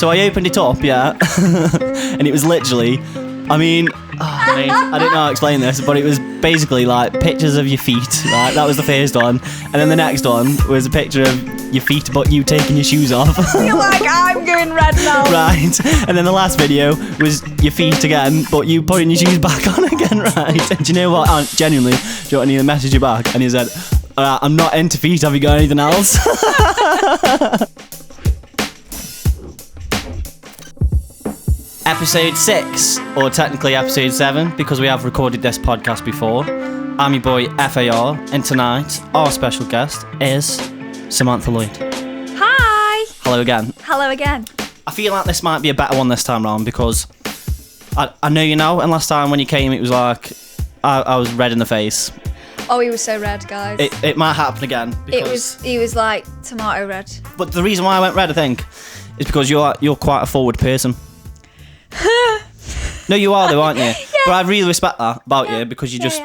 So I opened it up, yeah, and it was literally, mate, I don't know how to explain this, but it was basically like pictures of your feet, right? That was the first one. And then the next one was a picture of your feet, but you taking your shoes off. I feel like I'm going red now. Right. And then the last video was your feet again, but you putting your shoes back on again, right? And do you know what? Genuinely, do you want me to message you back? And he said, I'm not into feet, have you got anything else? Episode 6, or technically episode 7, because we have recorded this podcast before. I'm your boy FAR, and tonight our special guest is Samantha Lloyd. Hi. Hello again. Hello again. I feel like this might be a better one this time round because I know you know, and last time when you came it was like I was red in the face. Oh, he was so red, guys. It might happen again. Because, He was like tomato red. But the reason why I went red, I think, is because you're quite a forward person. No, you are though, aren't you? Yeah. But I really respect that about you because you're just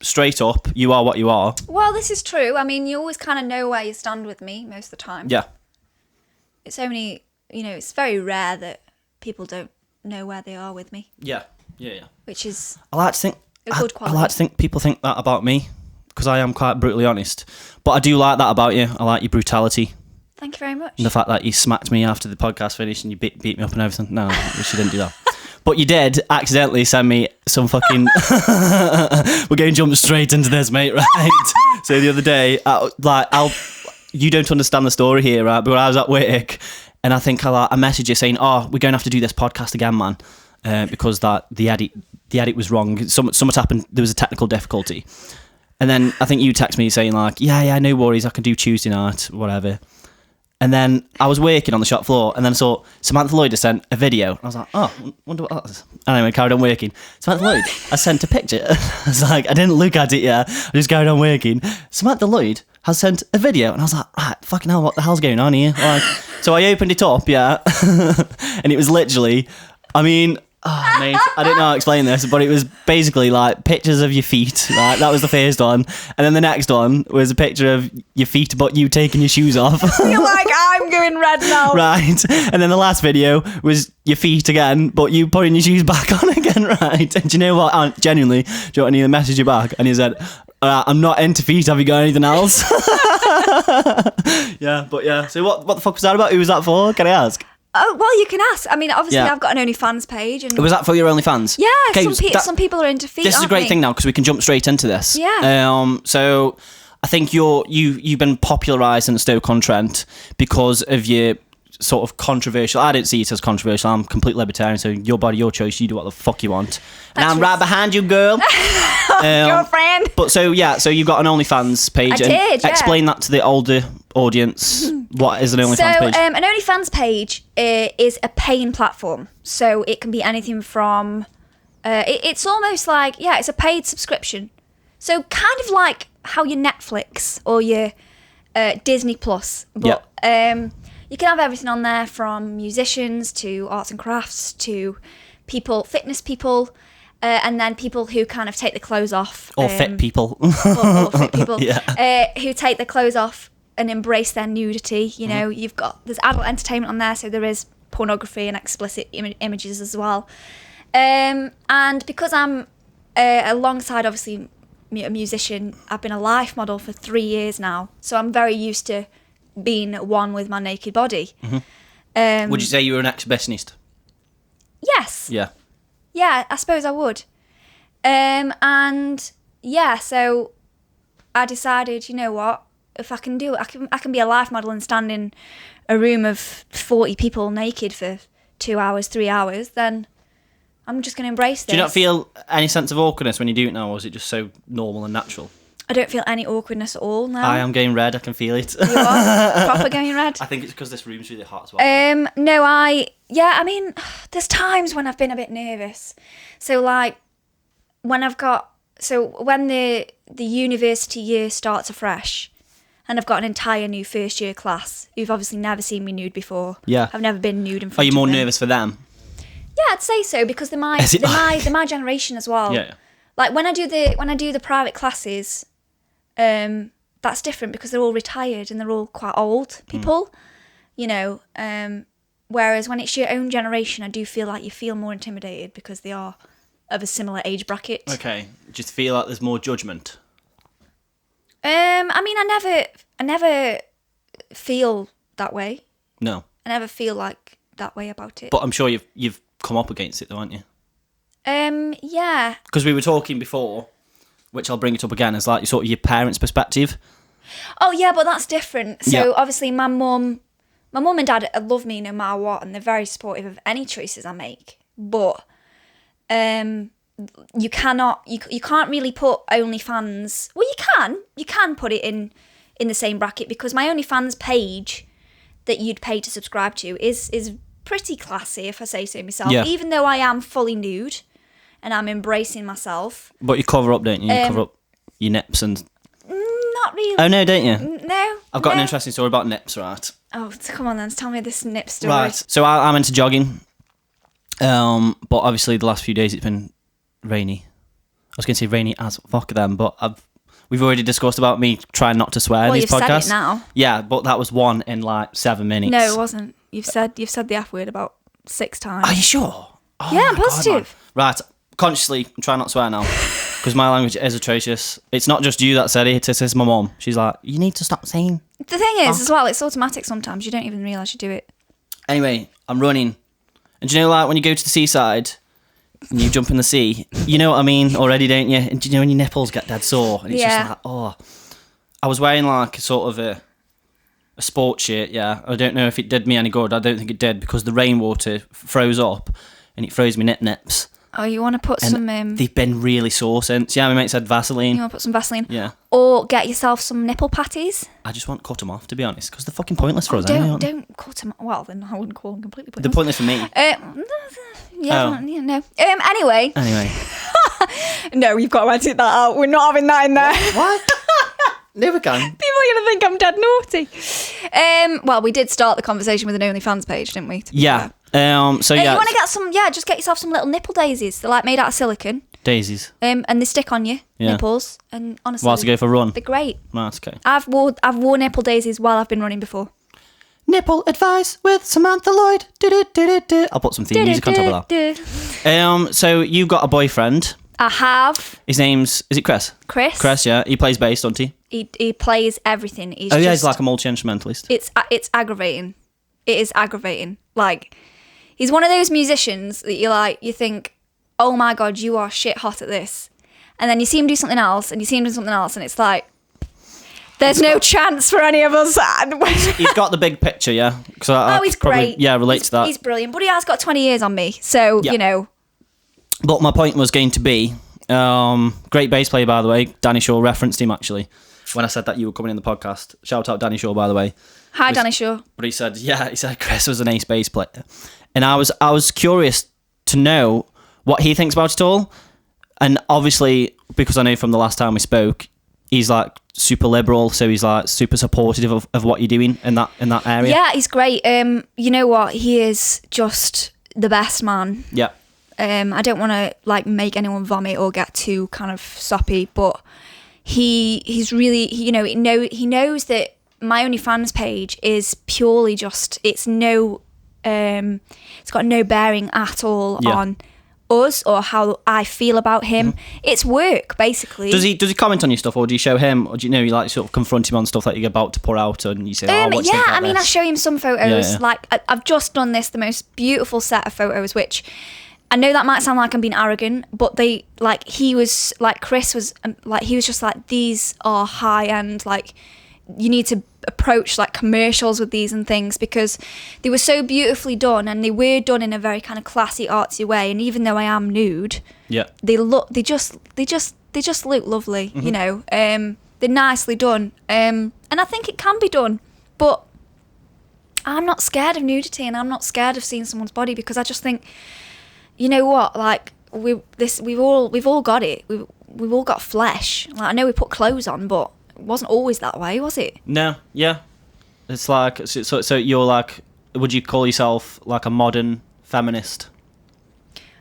straight up. You are what you are. Well, this is true. I mean, you always kind of know where you stand with me most of the time. Yeah. It's only, it's very rare that people don't know where they are with me. Yeah. Which is I like to think a good quality. I like to think people think that about me because I am quite brutally honest. But I do like that about you. I like your brutality. Thank you very much. And the fact that you smacked me after the podcast finished and you beat me up and everything. No, you didn't do that. But you did accidentally send me some fucking... We're going to jump straight into this, mate, right? So the other day, you don't understand the story here, right? But when I was at work, and I think I messaged you saying, we're going to have to do this podcast again, man. Because the edit was wrong. Something's happened. There was a technical difficulty. And then I think you text me saying like, yeah, no worries. I can do Tuesday night, whatever. And then I was working on the shop floor, and then I saw Samantha Lloyd had sent a video. And I was like, wonder what that is. Anyway, I carried on working. Samantha Lloyd has sent a picture. I was like, I didn't look at it yet. I just carried on working. Samantha Lloyd has sent a video. And I was like, right, fucking hell, what the hell's going on here? Like, so I opened it up, yeah. And it was literally, mate, I don't know how to explain this, but it was basically like pictures of your feet, right? That was the first one. And then the next one was a picture of your feet, but you taking your shoes off. I feel like I'm going red now. Right. And then the last video was your feet again, but you putting your shoes back on again, right? And do you know what? Genuinely, do you want me to message you back? And he said, I'm not into feet, have you got anything else? Yeah. So what the fuck was that about? Who was that for? Can I ask? Oh, well, you can ask. I mean, obviously, I've got an OnlyFans page. And was that for your OnlyFans? Yeah, some people are into feet. This is a great thing now because we can jump straight into this. Yeah. So I think you've been popularised in Stoke-on-Trent because of your sort of controversial. I don't see it as controversial. I'm complete libertarian, so your body, your choice. You do what the fuck you want. And I'm right behind you, girl. Girlfriend. But so you've got an OnlyFans page. I did. Yeah. Explain that to the older audience. What is an OnlyFans page? An OnlyFans page is a paying platform. So it can be anything from... it's almost like, it's a paid subscription. So kind of like how your Netflix or your Disney Plus. But you can have everything on there from musicians to arts and crafts to people, fitness people, and then people who kind of take the clothes off. Or fit people. or fit people. Who take their clothes off and embrace their nudity. You know, there's adult entertainment on there, so there is pornography and explicit images as well. And because I'm alongside, obviously, a musician, I've been a life model for 3 years now, so I'm very used to being one with my naked body. Mm-hmm. Would you say you were an exhibitionist? Yes. Yeah. Yeah, I suppose I would. So I decided, you know what? If I can do it, I can be a life model and stand in a room of 40 people naked for 2 hours, 3 hours, then I'm just going to embrace this. Do you not feel any sense of awkwardness when you do it now, or is it just so normal and natural? I don't feel any awkwardness at all now. I am getting red, I can feel it. You are? Proper going red? I think it's because this room's really hot as well. No, I mean, there's times when I've been a bit nervous. So, like, when the university year starts afresh, and I've got an entire new first year class who've obviously never seen me nude before. Yeah. I've never been nude in front of them. Are you more nervous for them? Yeah, I'd say so, because they're my generation as well. Yeah. Like when I do the private classes, that's different because they're all retired and they're all quite old people, you know. Whereas when it's your own generation, I do feel like you feel more intimidated because they are of a similar age bracket. Okay. Just feel like there's more judgment. I mean, I never feel that way. No. I never feel like that way about it. But I'm sure you've come up against it though, haven't you? Yeah. Because we were talking before, which I'll bring it up again, as like sort of your parents' perspective. Oh yeah, but that's different. So Yeah. obviously my mum and dad love me no matter what, and they're very supportive of any choices I make. But you can't really put OnlyFans. Well, you can put it in the same bracket, because my OnlyFans page that you'd pay to subscribe to is pretty classy, if I say so myself. Yeah. Even though I am fully nude and I'm embracing myself. But you cover up, don't you? You cover up your nips and... Not really. Oh, no, don't you? No. I've got an interesting story about nips, right? Oh, come on then, tell me this nip story. Right. So I'm into jogging. But obviously the last few days it's been rainy. I was going to say rainy as fuck then, but we've already discussed about me trying not to swear in these you've podcasts. said it now. Yeah, but that was one in like 7 minutes. No, it wasn't. You've said the F word about 6 times. Are you sure? Oh Yeah, I'm my God, positive. man. Right, consciously, I'm trying not to swear now. Because my language is atrocious. It's not just you that said it, it's my mum. She's like, you need to stop saying. The thing is, as well, it's automatic sometimes. You don't even realise you do it. Anyway, I'm running. And do you know, like, when you go to the seaside and you jump in the sea, you know what I mean already, don't you? And do you know when your nipples get dead sore? And it's just like, oh. I was wearing, like, a sort of a sports shirt, yeah. I don't know if it did me any good. I don't think it did, because the rainwater froze up and it froze me nips. Oh, you want to put And some... they've been really sore since. Yeah, my mate said Vaseline. You want to put some Vaseline? Yeah. Or get yourself some nipple patties. I just want to cut them off, to be honest, because they're fucking pointless for us anyway. Don't cut them... Well, then I wouldn't call them completely They're pointless. pointless for me. No. Anyway. No, you've got to edit that out. We're not having that in there. What? Never can. People are going to think I'm dead naughty. Well, we did start the conversation with an OnlyFans page, didn't we? Yeah. So you want to get some... Yeah, just get yourself some little nipple daisies. They're like made out of silicone. Daisies. And they stick on your nipples. And honestly... Whilst you go for a run. They're great. Right, okay. I've worn nipple daisies while I've been running before. Nipple advice with Samantha Lloyd. I'll put some theme music on top of that. So you've got a boyfriend. I have. His name's... Is it Chris? Chris, yeah. He plays bass, doesn't he? He plays everything. He's like a multi-instrumentalist. It's aggravating. It is aggravating. Like, he's one of those musicians that you think, oh my God, you are shit hot at this. And then you see him do something else, and it's like, there's no chance for any of us. He's got the big picture, yeah? He's great. Yeah, relate to that. He's brilliant. But he has got 20 years on me, so, Yeah. you know. But my point was going to be, great bass player, by the way. Danny Shaw referenced him, actually, when I said that you were coming in the podcast. Shout out Danny Shaw, by the way. Hi, Danny Shaw. But he said Chris was an ace bass player. And I was curious to know what he thinks about it all. And obviously, because I know from the last time we spoke, he's like super liberal, so he's like super supportive of what you're doing in that area. Yeah, he's great. You know what? He is just the best man. Yeah. I don't want to like make anyone vomit or get too kind of soppy, but he's really he knows that my OnlyFans page is purely just it's got no bearing at all on us or how I feel about him. It's work, basically. Does he comment on your stuff, or do you show him, or do you like sort of confront him on stuff that you're about to pour out, and you say, what do you think about this? I show him some photos. Yeah. Like I've just done the most beautiful set of photos, which I know that might sound like I'm being arrogant, but he was like Chris was like he was just like, these are high end, like you need to approach like commercials with these and things, because they were so beautifully done, and they were done in a very kind of classy, artsy way. And even though I am nude, they just look lovely, you know. They're nicely done, and I think it can be done, but I'm not scared of nudity, and I'm not scared of seeing someone's body, because I just think, you know what, like we've all got it. We've all got flesh. Like, I know we put clothes on, but it wasn't always that way, was it? No, yeah. It's like so you're like, would you call yourself like a modern feminist?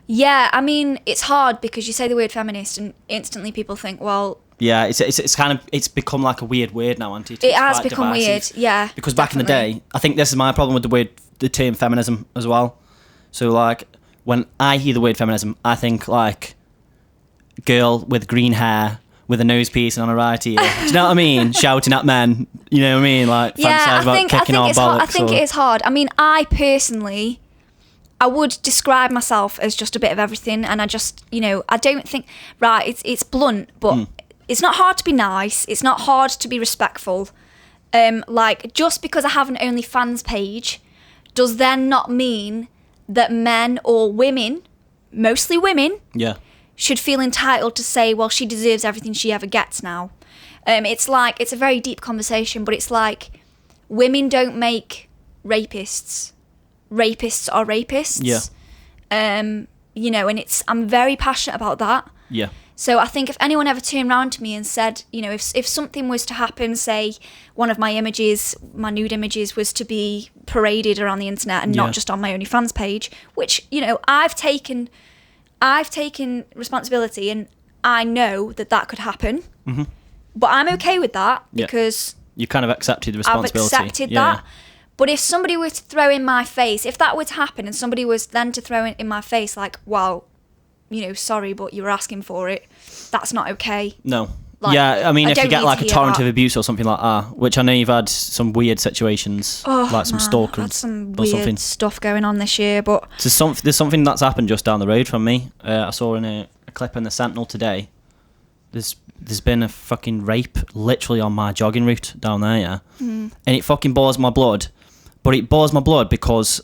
Yeah, I mean, it's hard because you say the word feminist and instantly people think, well... Yeah, it's become like a weird word now, hasn't it? It has become weird, yeah. Because back in the day, I think this is my problem with the word the term feminism as well. So like when I hear the word feminism, I think like girl with green hair with a nose piercing on her right ear. Do you know what I mean? Shouting at men. You know what I mean? Like Yeah, fantasize about kicking our bollocks. I think it is hard. I mean, I personally, I would describe myself as just a bit of everything, and I just, you know, I don't think, right, it's blunt, but it's not hard to be nice. It's not hard to be respectful. Like, just because I have an OnlyFans page does then not mean that men or women, mostly women, should feel entitled to say, well, she deserves everything she ever gets now. It's like, it's a very deep conversation, but it's like, women don't make rapists. Rapists are rapists. You know, and I'm very passionate about that. So I think if anyone ever turned around to me and said, you know, if something was to happen, say one of my images, my nude images, was to be paraded around the internet and not just on my OnlyFans page, which, you know, I've taken responsibility, and I know that could happen. But I'm okay with that because you kind of accepted the responsibility. I've accepted that. But if somebody were to throw in my face, if that were to happen and somebody was then to throw in my face like, well, you know, sorry, but you were asking for it, that's not okay. No. Like, I mean, if you get like a torrent that. of abuse or something like that, which I know you've had some weird situations, like some stalkers, had some or weird something. stuff going on this year, but There's something that's happened just down the road from me. I saw in a clip in the Sentinel today. There's been a fucking rape literally on my jogging route down there, and it fucking bores my blood. But it bores my blood because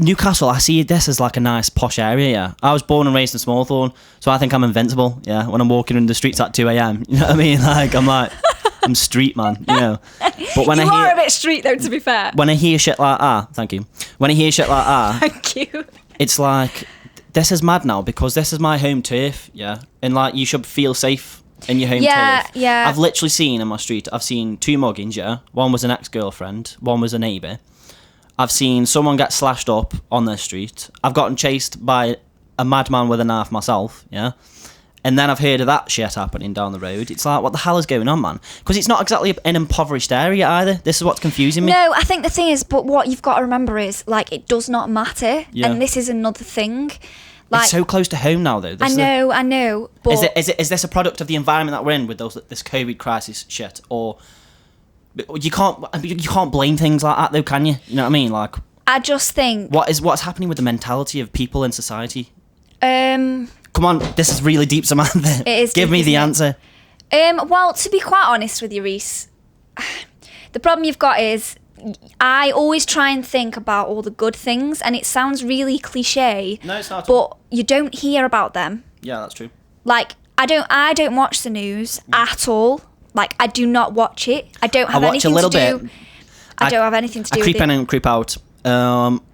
Newcastle, I see this as like a nice posh area. Yeah, I was born and raised in Smallthorne, so I think I'm invincible. Yeah, when I'm walking in the streets at 2 a.m, you know what I mean? Like I'm street man, you know. But when you I hear, are a bit street though, to be fair. When I hear shit like thank you. When I hear shit like thank you. It's like, this is mad now because this is my home turf. Yeah, and like you should feel safe in your home turf. Yeah. I've literally seen in my street, I've seen 2 muggings, one was an ex-girlfriend, one was a neighbour. I've seen someone get slashed up on their street. I've gotten chased by a madman with a knife myself, and then I've heard of that shit happening down the road. It's like, what the hell is going on, man? Because it's not exactly an impoverished area either. This is what's confusing me. No, I think the thing is, but what you've got to remember is, like, it does not matter, and this is another thing. Like, it's so close to home now, though. I know. But is this a product of the environment that we're in with this COVID crisis shit, or you can't blame things like that, though, can you? You know what I mean? Like, I just think what's happening with the mentality of people in society. Come on, this is really deep, Samantha. It is. Give me the answer. Well, to be quite honest with you, Reese, the problem you've got is, I always try and think about all the good things, and it sounds really cliche. No, it's not. But you don't hear about them. Yeah, that's true. Like, I don't watch the news at all. Like, I do not watch it. I don't have anything to do. I don't have anything to do with it. I creep in and creep out.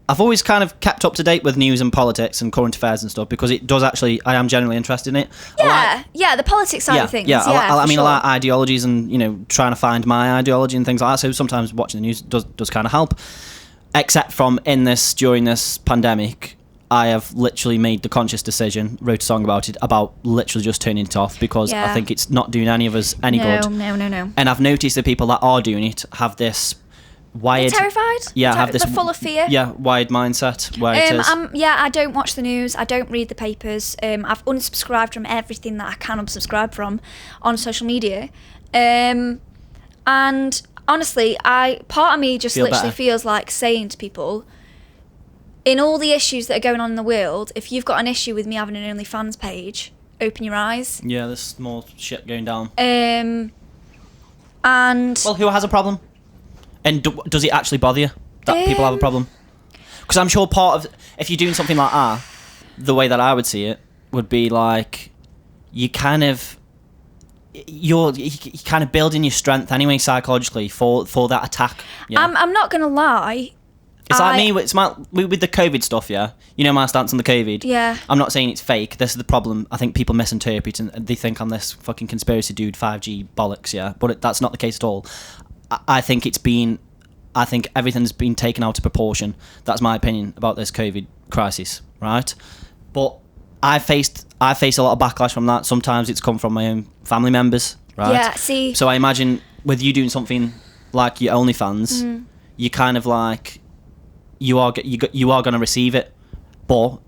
I've always kind of kept up to date with news and politics and current affairs and stuff because it does actually, I am genuinely interested in it. The politics side of things. I like ideologies and, you know, trying to find my ideology and things like that. So sometimes watching the news does kind of help. Except from during this pandemic, I have literally made the conscious decision, wrote a song about it, about literally just turning it off because I think it's not doing any of us any good. No. And I've noticed the people that are doing it have this wired... They're terrified? Yeah, They're full of fear? Yeah, wired mindset where it is. I don't watch the news. I don't read the papers. I've unsubscribed from everything that I can unsubscribe from on social media. And honestly, part of me just feels like saying to people, in all the issues that are going on in the world, if you've got an issue with me having an OnlyFans page, open your eyes. Yeah, there's more shit going down. And... Well, who has a problem? And does it actually bother you that people have a problem? Because I'm sure part of... If you're doing something like that, the way that I would see it would be like... You're kind of building your strength anyway, psychologically, for that attack. Yeah. I'm not going to lie. It's like me with the COVID stuff, yeah? You know my stance on the COVID? Yeah. I'm not saying it's fake. This is the problem. I think people misinterpret and they think I'm this fucking conspiracy dude, 5G bollocks, yeah? But that's not the case at all. I think everything's been taken out of proportion. That's my opinion about this COVID crisis, right? But I faced a lot of backlash from that. Sometimes it's come from my own family members, right? Yeah, see. So I imagine with you doing something like your OnlyFans, you kind of like... you are going to receive it. But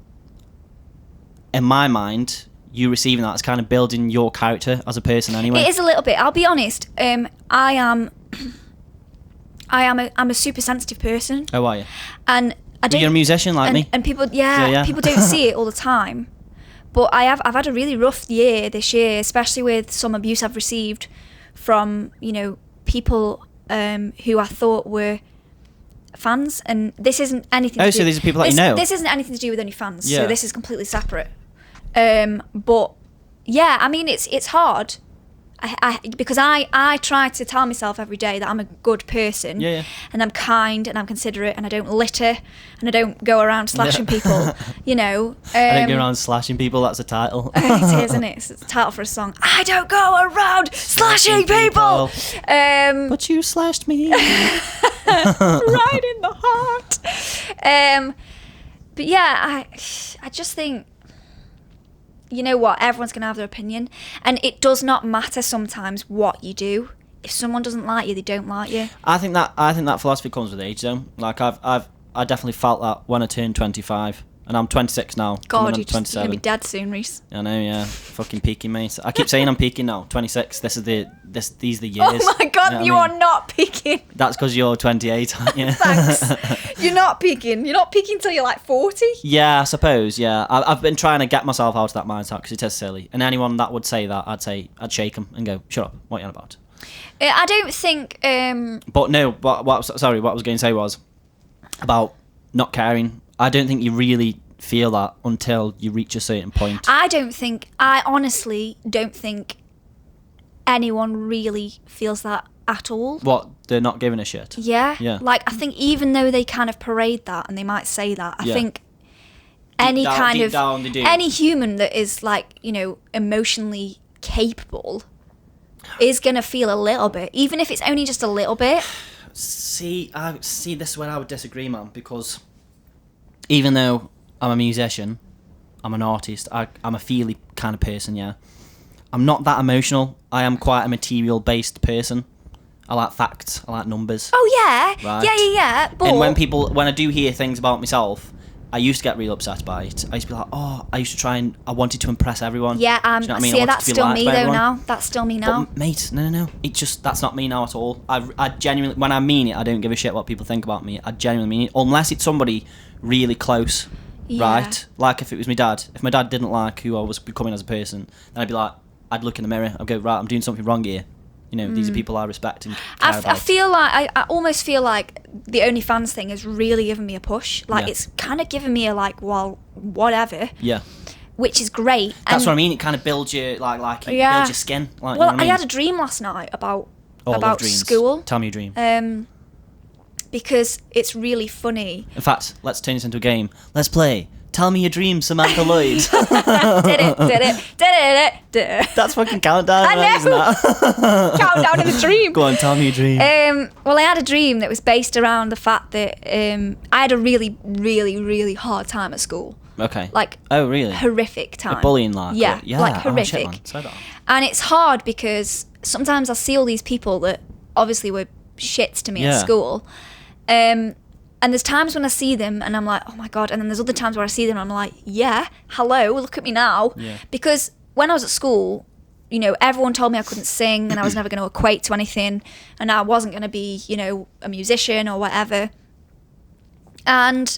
in my mind, you receiving that is kind of building your character as a person anyway. It is a little bit. I'll be honest. I'm a super sensitive person. Oh, are you? And you're a musician like me. And people, people don't see it all the time. But I've had a really rough year this year, especially with some abuse I've received from, people who I thought were fans. And this isn't anything to do... so these are people that you know? This isn't anything to do with OnlyFans. Yeah. So this is completely separate. But yeah, I mean, it's hard. Because I try to tell myself every day that I'm a good person, and I'm kind and I'm considerate and I don't litter and I don't go around slashing people. I don't go around slashing people. That's a title. It is, isn't it? It's a title for a song. I don't go around slashing people. But you slashed me right in the heart. But yeah, I just think. You know what? Everyone's going to have their opinion. And it does not matter sometimes what you do. If someone doesn't like you, they don't like you. I think that philosophy comes with age, though. Like, I definitely felt that when I turned 25. And I'm 26 now. God, you're going to be dead soon, Reese. I know, yeah. Fucking peaking, mate. I keep saying I'm peaking now. 26. These are the years. Oh my God, you are not peaking. That's because you're 28, aren't you? Thanks. You're not peaking. You're not peaking till you're like 40. Yeah, I suppose, yeah. I've been trying to get myself out of that mindset because it is silly. And anyone that would say that, I'd shake them and go, shut up, what are you on about? I don't think... But no, what I was going to say was about not caring. I don't think you really feel that until you reach a certain point. I honestly don't think anyone really feels that at all. What? They're not giving a shit? Yeah. Yeah. Like, I think even though they kind of parade that and they might say that, I think any human that is, like, emotionally capable is going to feel a little bit, even if it's only just a little bit. See, this is where I would disagree, man, because even though I'm a musician, I'm an artist, I'm a feely kind of person, yeah. I'm not that emotional. I am quite a material-based person. I like facts. I like numbers. Oh, yeah. Right? Yeah. But... And when I do hear things about myself, I used to get real upset by it. I used to be like, I wanted to impress everyone. Yeah, do you know what I mean? see, that's still me, though, now. That's still me now. But, mate, no. That's not me now at all. I genuinely, when I mean it, I don't give a shit what people think about me. I genuinely mean it. Unless it's somebody really close, right? Like if it was my dad. If my dad didn't like who I was becoming as a person, then I'd be like, I'd look in the mirror, I'd go, right, I'm doing something wrong here. These are people I respect and care about. I feel like, I almost feel like the OnlyFans thing has really given me a push. Like, it's kind of given me a, like, well, whatever. Yeah. Which is great. That's what I mean. It kind of builds your, builds your skin. Like, well, you know what I mean? I had a dream last night about dreams. school. Tell me your dream. Because it's really funny. In fact, let's turn this into a game. Let's play. Tell me your dream, Samantha Lloyd. Did it. That's fucking countdown. I know. Isn't that? Countdown to the dream. Go on, tell me your dream. Well, I had a dream that was based around the fact that I had a really, really, really hard time at school. Okay. Like, oh, really? Horrific time. Like bullying, like? Yeah, like Oh, horrific. shit, man. Say that. And it's hard because sometimes I see all these people that obviously were shits to me at school. And there's times when I see them and I'm like, oh my God. And then there's other times where I see them and I'm like, yeah, hello, look at me now. Yeah. Because when I was at school, everyone told me I couldn't sing and I was never going to equate to anything and I wasn't going to be, a musician or whatever. And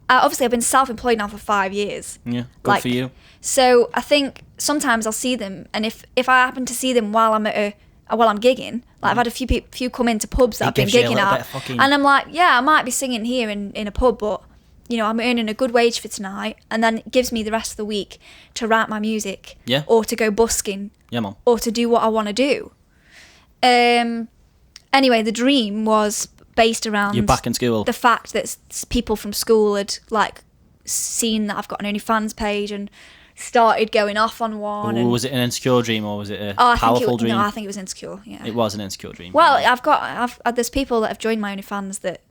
obviously I've been self-employed now for 5 years. Yeah, good for you. So I think sometimes I'll see them and if I happen to see them while I'm gigging, like I've had a few come into pubs that I've been gigging at, and I'm like, yeah, I might be singing here in a pub, but I'm earning a good wage for tonight, and then it gives me the rest of the week to write my music, or to go busking, Mom, or to do what I want to do. Anyway, the dream was based around you're back in school. The fact that people from school had like seen that I've got an OnlyFans page and started going off on one. Was it an insecure dream or was it a powerful dream? No, I think it was insecure. Yeah, it was an insecure dream. Well, there's people that have joined my OnlyFans that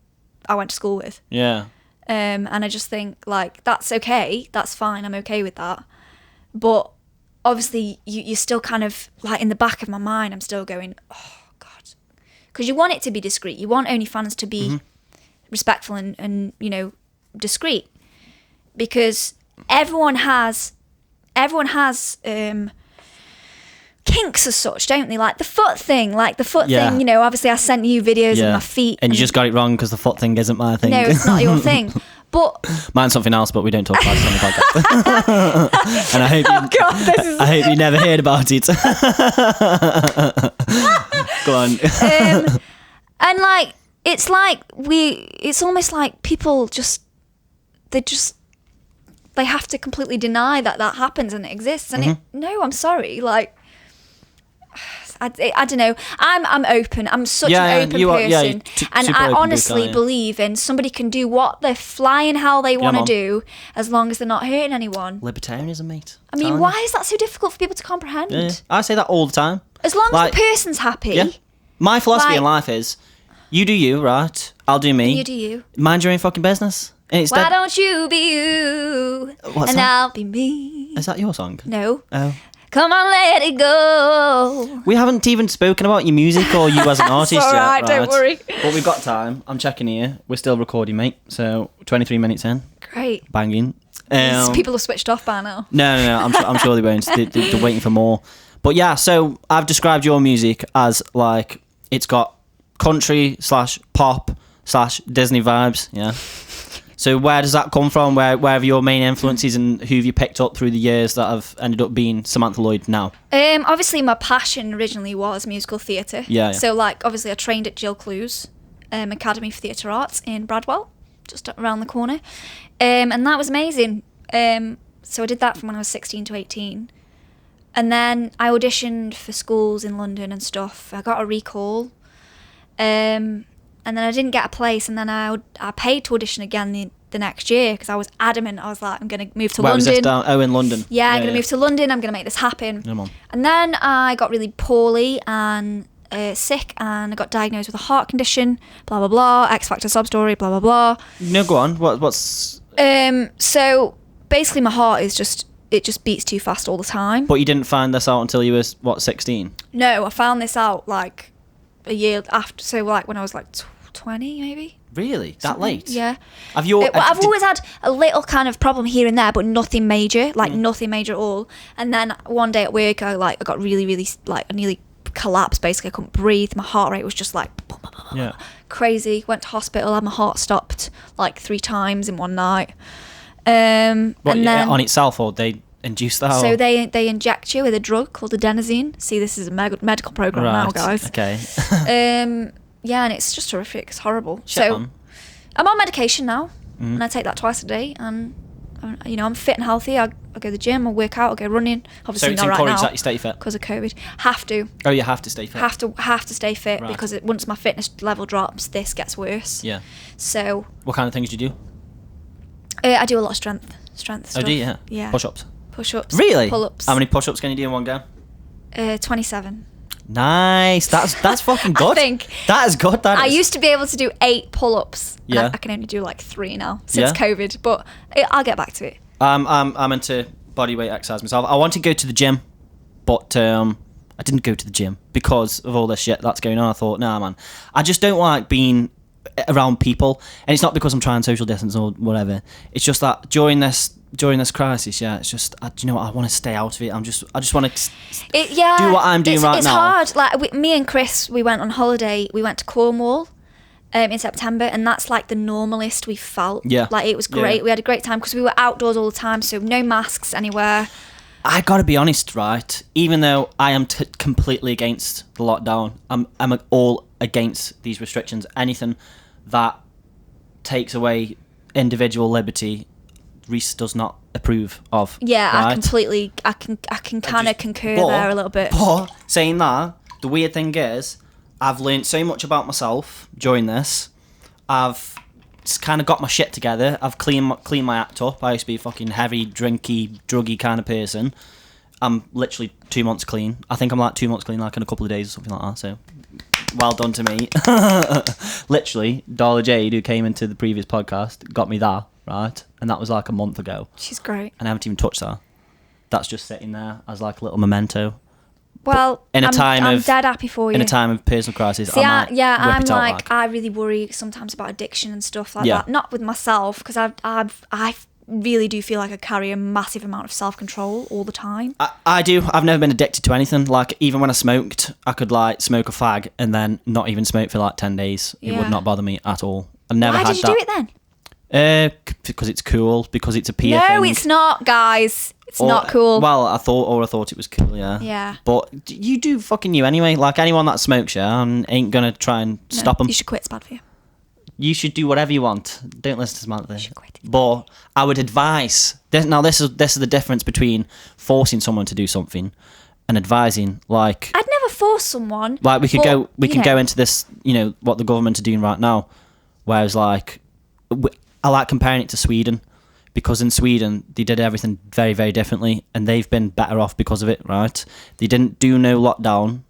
I went to school with. Yeah. And I just think like that's okay, that's fine, I'm okay with that. But obviously, you're still kind of like in the back of my mind, I'm still going, oh God, because you want it to be discreet. You want OnlyFans to be respectful and discreet, because everyone has kinks as such, don't they? Like the foot thing, thing, obviously I sent you videos of my feet. And you just got it wrong because the foot thing isn't my thing. No, it's not your thing. But mine's something else, but we don't talk about it on the podcast. And I hope you never heard about it. Go on. And like, it's almost like people they have to completely deny that happens and it exists. And no, I'm sorry. Like, I don't know. I'm open. I'm such an open person, and I honestly believe in somebody can do what they're flying hell they want to do, as long as they're not hurting anyone. Libertarianism, mate. I mean, why is that so difficult for people to comprehend? Yeah. I say that all the time. As long as the person's happy. Yeah. My philosophy in life is, you do you, right? I'll do me. You do you. Mind your own fucking business. Why don't you be you, I'll be me? Is that your song? No. Oh. Come on, let it go. We haven't even spoken about your music or you as an artist yet. Right, don't worry. But we've got time. I'm checking here. We're still recording, mate. So 23 minutes in. Great. Banging. People have switched off by now. No. I'm sure they won't. They're waiting for more. But yeah, so I've described your music as like, it's got country / pop / Disney vibes. Yeah. So where does that come from? Where have your main influences and who have you picked up through the years that have ended up being Samantha Lloyd now? Obviously my passion originally was musical theatre. Yeah. So like, obviously I trained at Jill Clue's Academy for Theatre Arts in Bradwell, just around the corner. And that was amazing. So I did that from when I was 16 to 18. And then I auditioned for schools in London and stuff. I got a recall. And then I didn't get a place, and then I paid to audition again the next year because I was adamant. I was like, I'm going to move to Where London. Was this down? Oh, in London. Yeah, I'm going to move to London. I'm going to make this happen. Come on. And then I got really poorly and sick, and I got diagnosed with a heart condition, blah, blah, blah, X Factor sub story, blah, blah, blah. No, go on. What's... So basically my heart is just beats too fast all the time. But you didn't find this out until you were, 16? No, I found this out like a year after. So like when I was like 20 maybe. Really? That late? Yeah. I've always had a little kind of problem here and there, but nothing major, nothing major at all. And then one day at work, I got really, really, I nearly collapsed. Basically, I couldn't breathe. My heart rate was just crazy. Went to hospital, had my heart stopped like 3 times in one night. And then on itself, or they induce that? So they inject you with a drug called adenosine. See, this is a medical program now, guys. Okay. Yeah, and it's just horrific. It's horrible. I'm on medication now, and I take that twice a day. And I'm fit and healthy. I go to the gym. I work out. I go running. Obviously, so not right now that you stay fit because of COVID. Have to. Oh, you have to stay fit. Have to stay fit right. because once my fitness level drops, this gets worse. Yeah. So. What kind of things do you do? I do a lot of strength stuff. Oh, do you? Yeah. Push-ups. Really? Pull-ups. How many push-ups can you do in one go? 27. Nice. That's fucking good. I think that is good. I used to be able to do 8 pull-ups. Yeah. I can only do like 3 now since COVID, but I'll get back to it. I'm into bodyweight exercise myself. I want to go to the gym, but I didn't go to the gym because of all this shit that's going on. I thought, nah, man, I just don't like being around people, and it's not because I'm trying social distance or whatever. It's just that during this crisis, it's just do you know what? I want to stay out of it. I just want to do what I'm doing right now. It's hard. Like me and Chris, we went on holiday. We went to Cornwall in September, and that's like the normalest we felt. Yeah, like it was great. Yeah. We had a great time because we were outdoors all the time, so no masks anywhere. I gotta be honest, right? Even though I am completely against the lockdown, I'm all against these restrictions. Anything that takes away individual liberty, Reese does not approve of. Yeah, right? I can kind of concur there a little bit. But saying that, the weird thing is, I've learned so much about myself during this. I've kind of got my shit together. I've cleaned my act up. I used to be a fucking heavy, drinky, druggy kind of person. I'm literally 2 months clean. I think I'm like 2 months clean, like in a couple of days or something like that. So, well done to me. Literally, Darla Jade, who came into the previous podcast, got me that, right? And that was like a month ago. She's great. And I haven't even touched that. That's just sitting there as like a little memento. Well, in a I'm dead happy for you. In a time of personal crisis, See, I might I'm whip it out like, I really worry sometimes about addiction and stuff like Yeah. that. Not with myself, because I really do feel like I carry a massive amount of self-control all the time. I do. I've never been addicted to anything. Like, even when I smoked, I could, like, smoke a fag and then not even smoke for, like, 10 days. It Yeah. would not bother me at all. I never Why had did you that. do it then? Because it's cool, because it's a peer thing. No, it's not, guys. It's not cool. Well, I thought it was cool, yeah. Yeah. But you do fucking you anyway. Like, anyone that smokes, yeah, and ain't gonna try and stop them. You should quit. It's bad for you. You should do whatever you want. Don't listen to Samantha. You should quit. But I would advise. This is the difference between forcing someone to do something and advising. Like, I'd never force someone. we could but, go into this. You know what the government are doing right now. Whereas, like, I like comparing it to Sweden, because in Sweden they did everything very, very differently, and they've been better off because of it. Right? They didn't do no lockdown.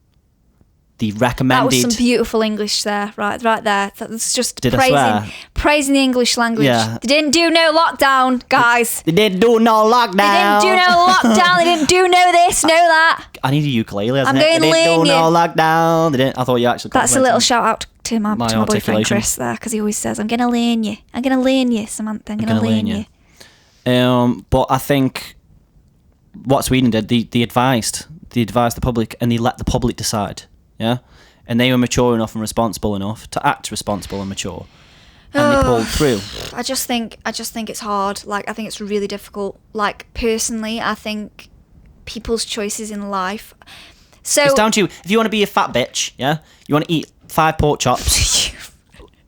They recommended. That was some beautiful English there, right there. That's just Did I swear? praising the English language. Yeah. They didn't do no lockdown, guys. They didn't do no lockdown. They didn't do no lockdown. They didn't do no this, no that. I need a ukulele. I'm They going to didn't learn do you. no lockdown. They didn't. I thought you actually. That's a complimented little me. shout out to my boyfriend articulation. Chris there, because he always says, "I'm going to learn you. I'm going to learn you, Samantha. I'm going to learn you." But I think what Sweden did, they advised the public, and they let the public decide. Yeah, and they were mature enough and responsible enough to act responsible and mature, and they pulled through. I just think it's hard. Like, I think it's really difficult. Like, personally, I think people's choices in life. So It's down to you. If you want to be a fat bitch, yeah, you want to eat 5 pork chops,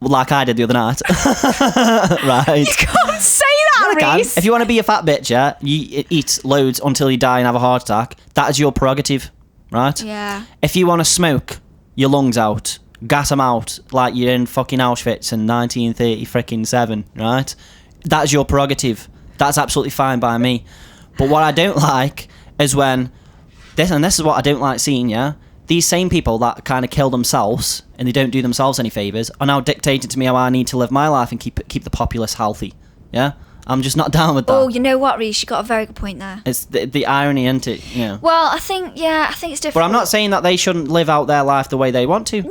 like I did the other night, right? You can't say that, I can. Reese. If you want to be a fat bitch, yeah, you eat loads until you die and have a heart attack. That is your prerogative, right? Yeah. If you want to smoke your lungs out, gas them out like you're in fucking Auschwitz in 1937, right? That is your prerogative. That's absolutely fine by me. But what I don't like is when this is what I don't like seeing, yeah? These same people that kind of kill themselves and they don't do themselves any favours are now dictating to me how I need to live my life and keep the populace healthy, yeah? I'm just not down with that. Oh, you know what, Reese? You got a very good point there. It's the irony, isn't it? You know. Well, I think it's different. But I'm not saying that they shouldn't live out their life the way they want to. No,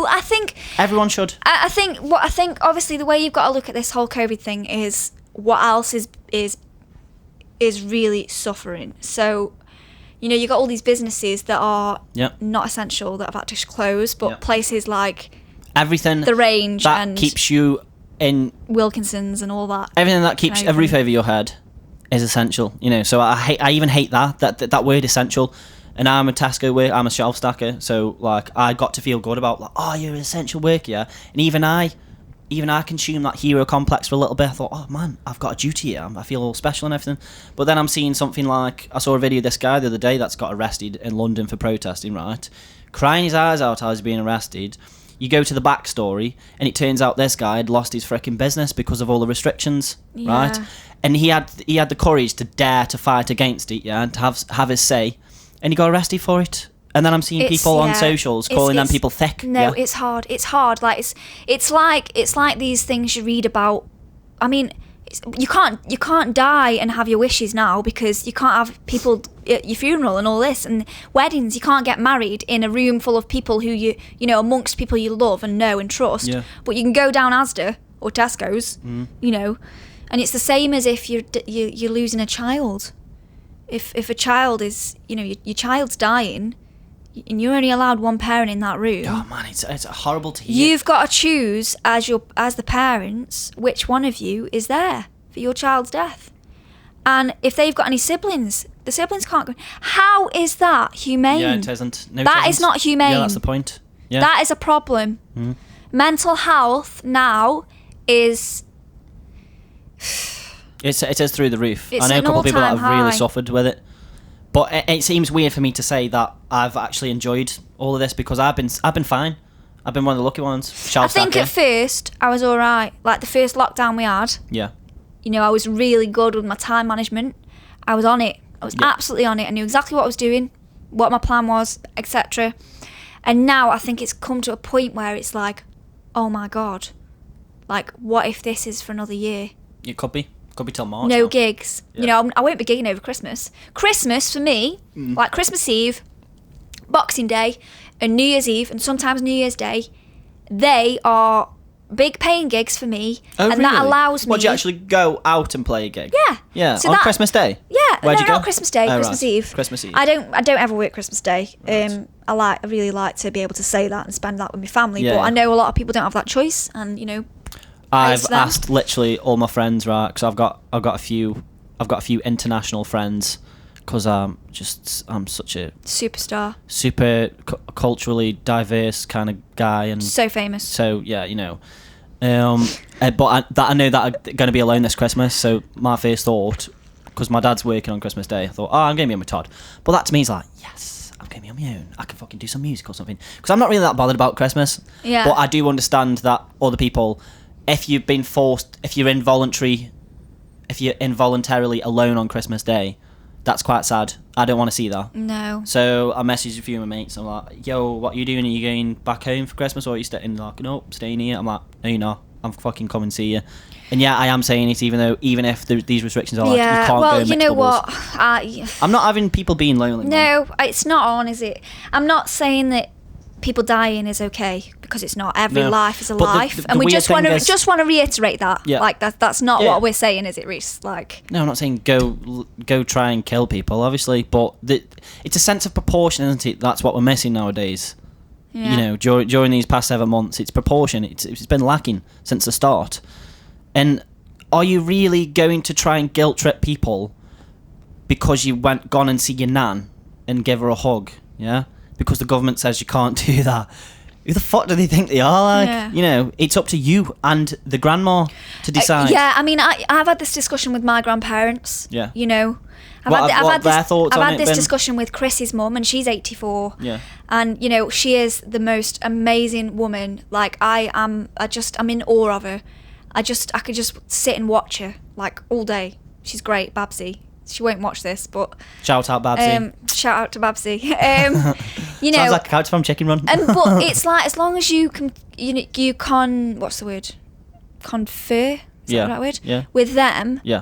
I think Everyone should. I think obviously the way you've got to look at this whole COVID thing is what else is really suffering. So, you know, you got all these businesses that are Yep. not essential that have had to close, but Yep. places like Everything The Range that and keeps you in Wilkinson's and all that. everything that keeps Can a I roof agree? over your head is essential. You know, so I even hate that word essential. And I'm a Tesco worker, I'm a shelf stacker, so like I got to feel good about like, oh, you're an essential worker, yeah. And even I consumed that hero complex for a little bit. I thought, oh man, I've got a duty here. I feel all special and everything. But then I'm seeing something like, I saw a video of this guy the other day that's got arrested in London for protesting, right? Crying his eyes out as he's being arrested. You go to the backstory, and it turns out this guy had lost his freaking business because of all the restrictions, right? Yeah. And he had the courage to dare to fight against it, yeah, and to have his say, and he got arrested for it. And then I'm seeing people on socials calling them people thick. No, yeah. it's hard. It's hard. Like it's like these things you read about. I mean, you can't die and have your wishes now because you can't have people at your funeral and all this and weddings. You can't get married in a room full of people who you know amongst people you love and know and trust. Yeah. But you can go down Asda or Tesco's, you know, and it's the same as if you're losing a child. If a child is, you know, your child's dying, and you're only allowed one parent in that room. Oh man, it's horrible to hear. You've got to choose as the parents which one of you is there for your child's death. And if they've got any siblings, the siblings can't go. How is that humane? Yeah, it isn't. No, That it is isn't. not humane. Yeah, that's the point. Yeah. That is a problem. Mental health now is It is through the roof. It's I know a an couple of people that all-time have really high. suffered with it. But it seems weird for me to say that I've actually enjoyed all of this because I've been fine. I've been one of the lucky ones. I think at first I was all right. Like the first lockdown we had, Yeah. you know, I was really good with my time management. I was on it. I was absolutely on it. I knew exactly what I was doing, what my plan was, etc. And now I think it's come to a point where it's like, oh my God, like what if this is for another year? It could be. Could be till March. No now. gigs. Yeah. You know, I won't be gigging over Christmas. Christmas for me, like Christmas Eve, Boxing Day and New Year's Eve and sometimes New Year's Day, they are big paying gigs for me, and really? that allows me. What, do you actually go out and play a gig? Yeah. Yeah. So On Christmas Day? Yeah. Where'd you go? Not Christmas Day, Christmas right. Eve. Christmas Eve. I don't ever work Christmas Day. Right. I really like to be able to say that and spend that with my family. Yeah, But yeah. I know a lot of people don't have that choice, and I've asked literally all my friends, right? Because I've got a few international friends, because I'm such a superstar, super culturally diverse kind of guy, and so famous. so yeah, but I know that I'm going to be alone this Christmas. So my first thought, because my dad's working on Christmas Day, I thought, I'm going to be on my Todd. But that to me is like, yes, I'm going to be on my own. I can fucking do some music or something. Because I'm not really that bothered about Christmas. Yeah. But I do understand that other people, if you're involuntarily alone on Christmas Day, that's quite sad. I don't want to see that. No. So I messaged a few of my mates. I'm like, yo, what are you doing? Are you going back home for Christmas, or are you staying? Like, no, I'm staying here. I'm like, no, you're not. I'm fucking coming to see you. And yeah, I am saying it, even if these restrictions are like, you can't go well, mix you know bubbles. what? I'm not having people being lonely. No, it's not on, is it? I'm not saying that people dying is okay, because it's not. Every No. life is a But life, the and we weird just want thing to is- just want to reiterate that. Yeah. Like that's not Yeah. what we're saying, is it, Reese? Like, No, I'm not saying go try and kill people, obviously, but it's a sense of proportion, isn't it? That's what we're missing nowadays. yeah. During these past 7 months, it's proportion. It's been lacking since the start. And are you really going to try and guilt trip people because you gone and see your nan and give her a hug? Yeah, because the government says you can't do that. Who the fuck do they think they are? Like, Yeah. it's up to you and the grandma to decide. Yeah, I mean, I've had this discussion with my grandparents. Yeah. I've had their thoughts on it this been? discussion with Chris's mum, and she's 84. Yeah. And she is the most amazing woman. Like, I'm in awe of her. I could just sit and watch her like all day. She's great, Babsy. She won't watch this, but Shout out, Babsy. shout out to Babsy. Sounds like a character from Chicken Run. But it's like, as long as you can, what's the word? Confer. Is that the right word? Yeah. With them. Yeah.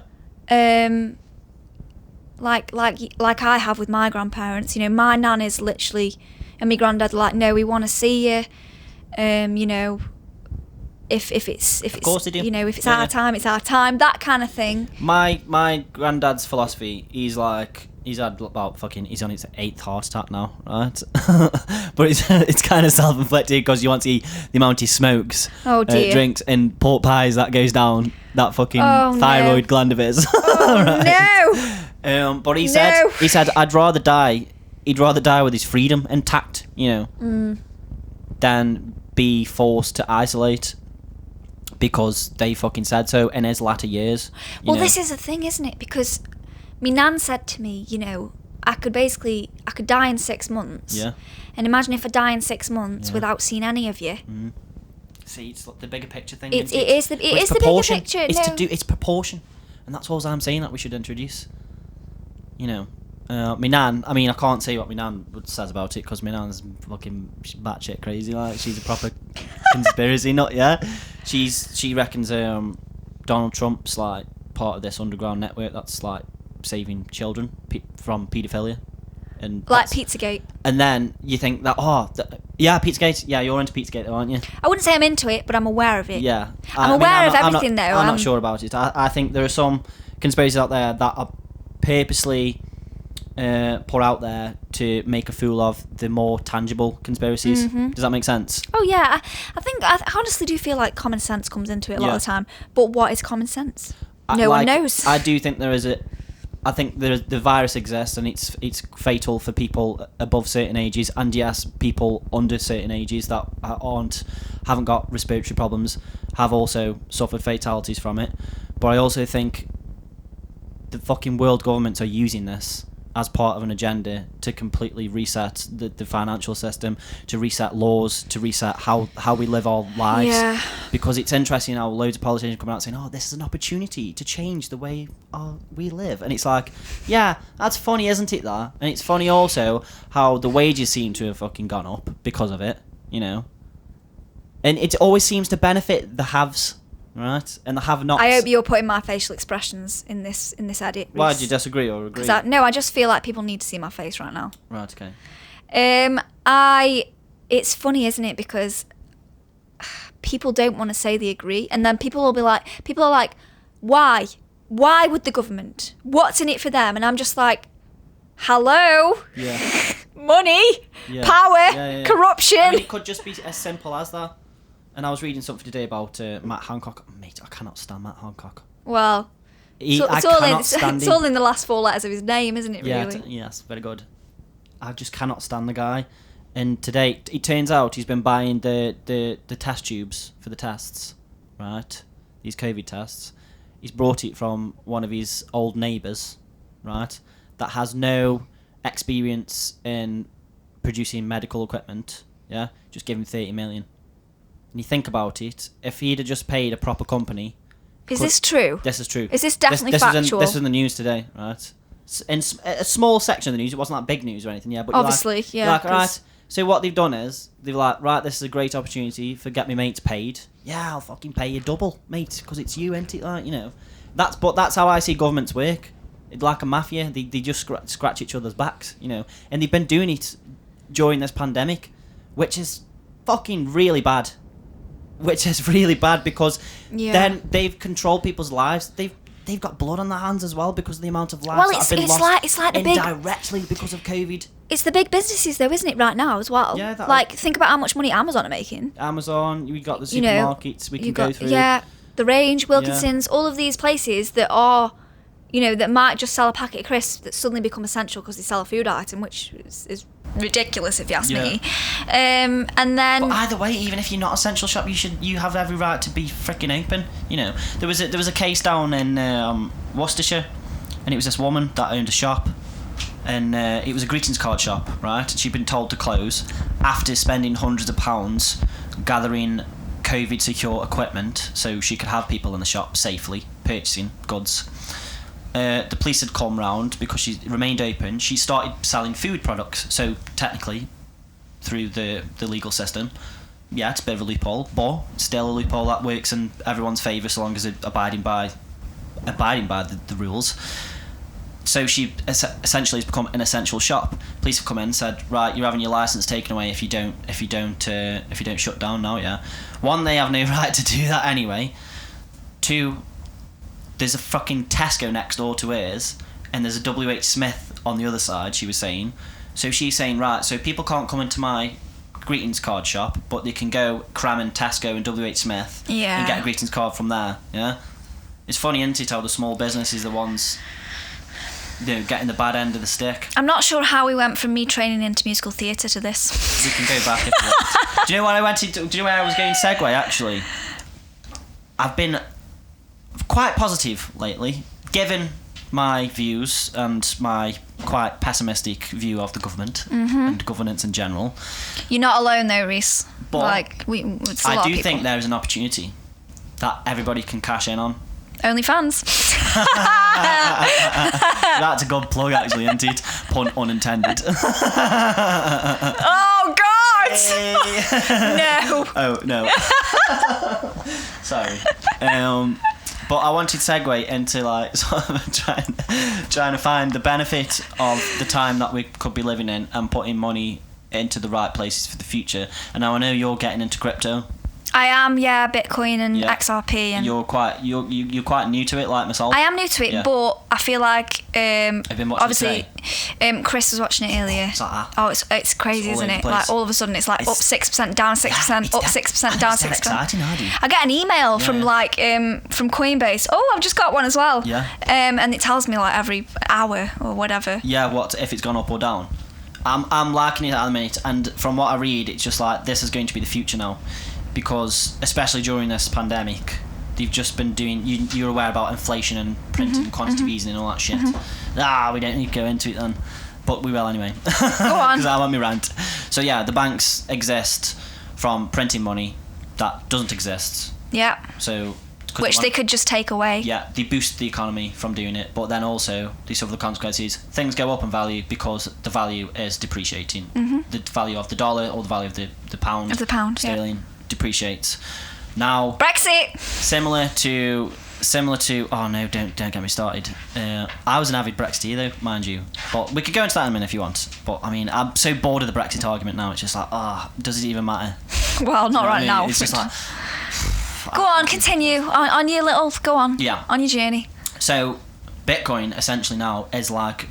Like I have with my grandparents. My nan is literally, and my granddad are like, no, we want to see you. If it's course they do. If it's Yeah, our yeah. time, it's our time. That kind of thing. My granddad's philosophy, he's had about he's on his 8th heart attack now, right? But it's kind of self-inflicted, because you want to see the amount he smokes, Oh, dear. drinks, and pork pies that goes down that fucking Oh, thyroid no. gland of his. Oh, no. But he No. said I'd rather die. He'd rather die with his freedom intact, than be forced to isolate. Because they fucking said so in his latter years. Well, this is the thing, isn't it? Because my nan said to me, I could die in 6 months. Yeah. And imagine if I die in 6 months Yeah. without seeing any of you. See, it's the bigger picture thing. It isn't is the But it's bigger proportion. picture. It's proportion, and that's all I'm saying that we should introduce. My nan. I mean, I can't say what my nan says about it, because my nan's fucking batshit crazy. Like, she's a proper conspiracy nut. Yeah, she reckons Donald Trump's like part of this underground network that's like saving children from paedophilia, and Like that's- Pizzagate. And then you think that Pizzagate. Yeah, you're into Pizzagate, though, aren't you? I wouldn't say I'm into it, but I'm aware of it. Yeah, I'm aware of everything, though. I'm not sure about it. I think there are some conspiracies out there that are purposely put out there to make a fool of the more tangible conspiracies. Mhm. Does that make sense? Oh yeah, I honestly do feel like common sense comes into it a lot Yeah. of the time. But what is common sense? No one knows. I do think there is I think the virus exists, and it's fatal for people above certain ages, and yes, people under certain ages that haven't got respiratory problems have also suffered fatalities from it. But I also think the fucking world governments are using this as part of an agenda to completely reset the financial system, to reset laws, to reset how we live our lives. Yeah. Because it's interesting how loads of politicians come out saying, oh, this is an opportunity to change the way we live. And it's like, yeah, that's funny, isn't it, that? And it's funny also how the wages seem to have fucking gone up because of it, And it always seems to benefit the haves, right? And the have-nots. I hope you're putting my facial expressions in this edit. Why Reece. do you disagree or agree? I just feel like people need to see my face right now. Right, okay. It's funny, isn't it? Because people don't want to say they agree, and then people are like, why? Why would the government? What's in it for them? And I'm just like, hello? Yeah. Money, Yeah. power, corruption. I mean, it could just be as simple as that. And I was reading something today about Matt Hancock. Mate, I cannot stand Matt Hancock. Well, it's all in the last 4 letters of his name, isn't it, really? Yeah, yes, very good. I just cannot stand the guy. And today, it turns out he's been buying the test tubes for the tests, right? These COVID tests. He's brought it from one of his old neighbours, right? That has no experience in producing medical equipment, yeah? Just give him 30 million. And you think about it, if he'd have just paid a proper company... Is this true? This is true. Is this definitely factual? This was in the news today, right? In a small section of the news, it wasn't that big news or anything, yeah? But obviously, you're like, right, so what they've done is, they're like, right, this is a great opportunity for get me mates paid. Yeah, I'll fucking pay you double, mate, because it's you, ain't it? Like, you know. That's how I see governments work. It's like a mafia. They just scratch each other's backs, you know. And they've been doing it during this pandemic, which is fucking really bad. Which is really bad because then they've controlled people's lives. They've got blood on their hands as well because of the amount of lives that have been lost it's like the big, indirectly because of COVID. It's the big businesses though, isn't it, right now as well? Yeah. Think about how much money Amazon are making. Amazon, we got the supermarkets we can go through. Yeah, the Range, Wilkinson's, all of these places that are, that might just sell a packet of crisps that suddenly become essential because they sell a food item, which is ridiculous if you ask me. And then, but either way, even if you're not essential shop, you have every right to be freaking open. There was a case down in Worcestershire, and it was this woman that owned a shop, and it was a greetings card shop, right? And she'd been told to close after spending hundreds of pounds gathering COVID secure equipment so she could have people in the shop safely purchasing goods. The police had come round because she remained open. She started selling food products, so technically, through the legal system, yeah, it's a bit of a loophole, but still a loophole that works in everyone's favour so long as they're abiding by the rules. So she essentially has become an essential shop. Police have come in and said, right, you're having your licence taken away if you don't shut down now. Yeah, one, they have no right to do that anyway. Two, there's a fucking Tesco next door to hers, and there's a WH Smith on the other side, she was saying. So she's saying, right, so people can't come into my greetings card shop, but they can go cram in Tesco and WH Smith and get a greetings card from there, yeah? It's funny, isn't it, how the small businesses are the ones getting the bad end of the stick. I'm not sure how we went from me training into musical theatre to this. We can go back if you want. Do you know what I went to? Do you know where I was going to segue, actually? I've been quite positive lately, given my views and my quite pessimistic view of the government and governance in general. You're not alone though, Reese. But I do think there is an opportunity that everybody can cash in on. OnlyFans. That's a good plug, actually, isn't it? Pun unintended. Oh God! No. Oh no. Sorry. But I wanted to segue into sort of trying to find the benefit of the time that we could be living in and putting money into the right places for the future. And now I know you're getting into crypto. I am, Bitcoin and XRP, and you're quite new to it, like myself. I am new to it, but I feel like obviously Chris was watching it earlier. It's like that. Oh, it's crazy, isn't it? Like all of a sudden, it's like up 6%, down 6%, up 6%, down 6%. Exciting, I get an email from from Coinbase. Oh, I've just got one as well. Yeah. And it tells me every hour or whatever. Yeah, what if it's gone up or down? I'm liking it at the minute, and from what I read, it's just like this is going to be the future now. Because especially during this pandemic, they've just been doing. You're aware about inflation and printing quantity easing and all that shit. We don't need to go into it then, but we will anyway. Go on. Because I want me rant. So yeah, the banks exist from printing money that doesn't exist. Yeah. So which they could just take away. Yeah, they boost the economy from doing it, but then also they suffer the consequences. Things go up in value because the value is depreciating. The value of the dollar or the value of the pound. Of the pound. Sterling. Depreciates. Now Brexit, similar to similar to... Oh, no, don't get me started. I was an avid Brexiteer, though, mind you. But we could go into that in a minute if you want. But, I mean, I'm so bored of the Brexit argument now. It's just like, does it even matter? Well, not right now. It's just like... Go on, continue. On your little... Go on. Yeah. On your journey. So, Bitcoin, essentially now, is like...